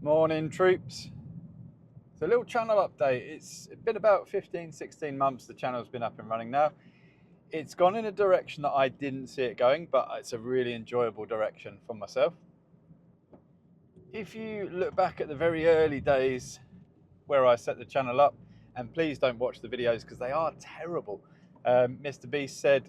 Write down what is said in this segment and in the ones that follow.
Morning troops. It's a little channel update. It's been about 15-16 months the channel's been up and running now. It's gone in a direction that I didn't see it going, but it's a really enjoyable direction for myself. If you look back at the very early days where I set the channel up, and please don't watch the videos because they are terrible. Mr. Beast said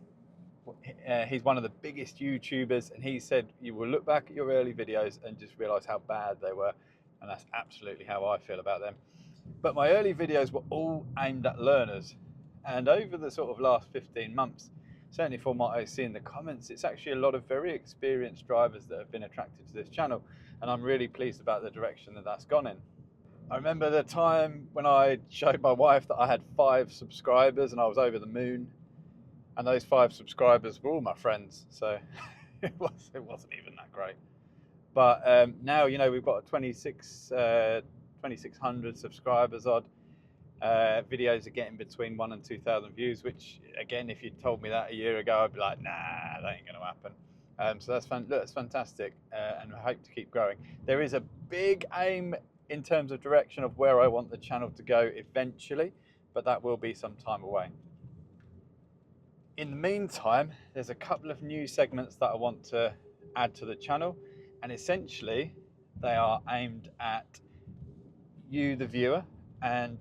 he's one of the biggest YouTubers, and he said you will look back at your early videos and just realize how bad they were, and that's absolutely how I feel about them. But my early videos were all aimed at learners, and over the sort of last 15 months, certainly from what I see in the comments, it's actually a lot of very experienced drivers that have been attracted to this channel, and I'm really pleased about the direction that that's gone in. I remember the time when I showed my wife that I had 5 subscribers and I was over the moon, and those 5 subscribers were all my friends, so it wasn't even that great. But now, you know, we've got 2,600 subscribers odd. Videos are getting between 1,000 and 2,000 views, which again, if you'd told me that a year ago, I'd be like, nah, that ain't gonna happen. So that's fantastic, and I hope to keep growing. There is a big aim in terms of direction of where I want the channel to go eventually, but that will be some time away. In the meantime, there's a couple of new segments that I want to add to the channel, and essentially they are aimed at you, the viewer, and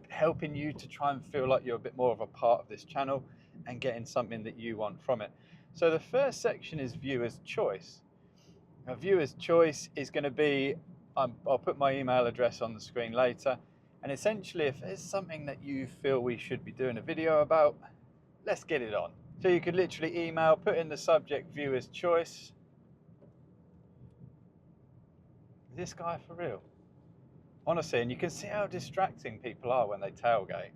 helping you to try and feel like you're a bit more of a part of this channel and getting something that you want from it. So the first section is viewer's choice. Now, viewer's choice is going to be, I'll put my email address on the screen later, and essentially if there's something that you feel we should be doing a video about, let's get it on. So you could literally email, put in the subject viewer's choice. Is this guy for real? Honestly, and you can see how distracting people are when they tailgate.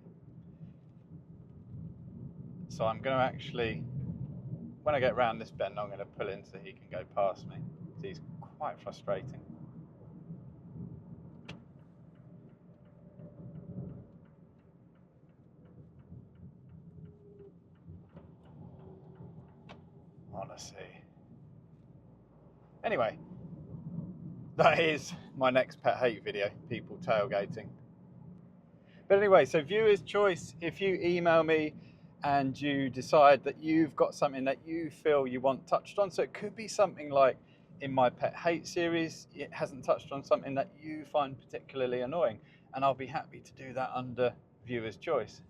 So I'm going to actually, when I get round this bend, I'm going to pull in so he can go past me. He's quite frustrating. Honestly. Anyway, that is my next pet hate video, people tailgating. But anyway, so viewer's choice, if you email me and you decide that you've got something that you feel you want touched on, so it could be something like in my pet hate series, it hasn't touched on something that you find particularly annoying, and I'll be happy to do that under viewer's choice.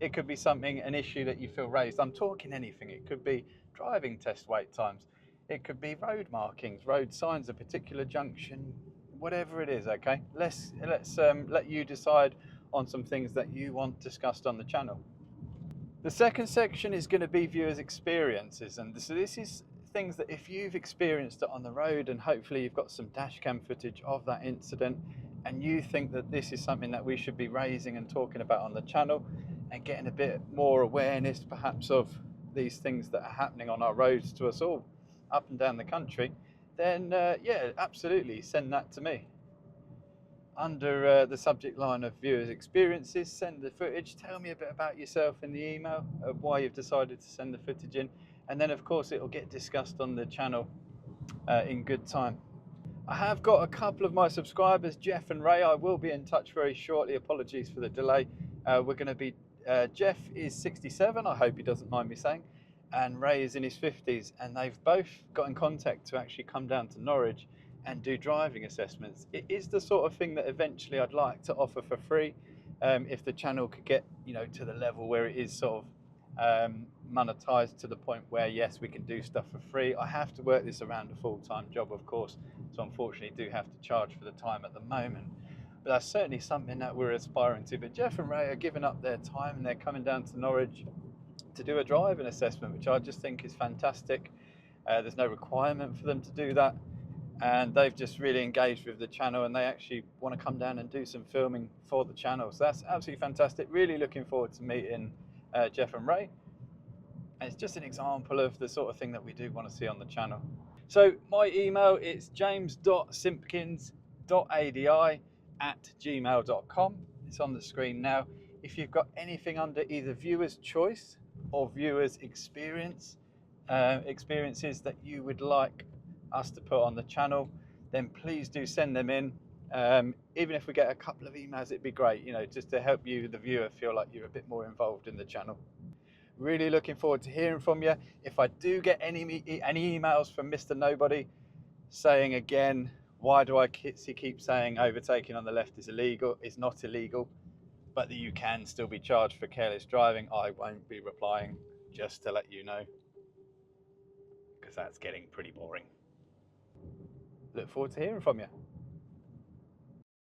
It could be something, an issue that you feel raised. I'm talking anything. It could be driving test wait times. It could be road markings, road signs, a particular junction, whatever it is, okay? Let's let you decide on some things that you want discussed on the channel. The second section is going to be viewers' experiences, and so this is things that if you've experienced it on the road, and hopefully you've got some dash cam footage of that incident, and you think that this is something that we should be raising and talking about on the channel and getting a bit more awareness perhaps of these things that are happening on our roads to us all up and down the country, then yeah, absolutely send that to me. Under the subject line of viewers' experiences, send the footage, tell me a bit about yourself in the email, of why you've decided to send the footage in, and then of course it will get discussed on the channel in good time. I have got a couple of my subscribers, Jeff and Ray. I will be in touch very shortly. Apologies for the delay. We're going to be, Jeff is 67, I hope he doesn't mind me saying, and Ray is in his 50s, and they've both got in contact to actually come down to Norwich and do driving assessments. It is the sort of thing that eventually I'd like to offer for free, if the channel could get, you know, to the level where it is sort of monetized to the point where yes, we can do stuff for free. I have to work this around a full-time job, of course, so unfortunately do have to charge for the time at the moment, but that's certainly something that we're aspiring to. But Jeff and Ray are giving up their time and they're coming down to Norwich to do a driving assessment, which I just think is fantastic. There's no requirement for them to do that, and they've just really engaged with the channel, and they actually want to come down and do some filming for the channel, so that's absolutely fantastic. Really looking forward to meeting Jeff and Ray, and it's just an example of the sort of thing that we do want to see on the channel. So my email is james.simpkins.adi@gmail.com. It's on the screen now. If you've got anything under either viewer's choice or viewers' experiences that you would like us to put on the channel, then please do send them in. Even if we get a couple of emails, it'd be great, you know, just to help you, the viewer, feel like you're a bit more involved in the channel. Really looking forward to hearing from you. If I do get any emails from Mr. Nobody saying again, why do I keep saying overtaking on the left is illegal? It's not illegal, but that you can still be charged for careless driving, I won't be replying, just to let you know, because that's getting pretty boring. Look forward to hearing from you.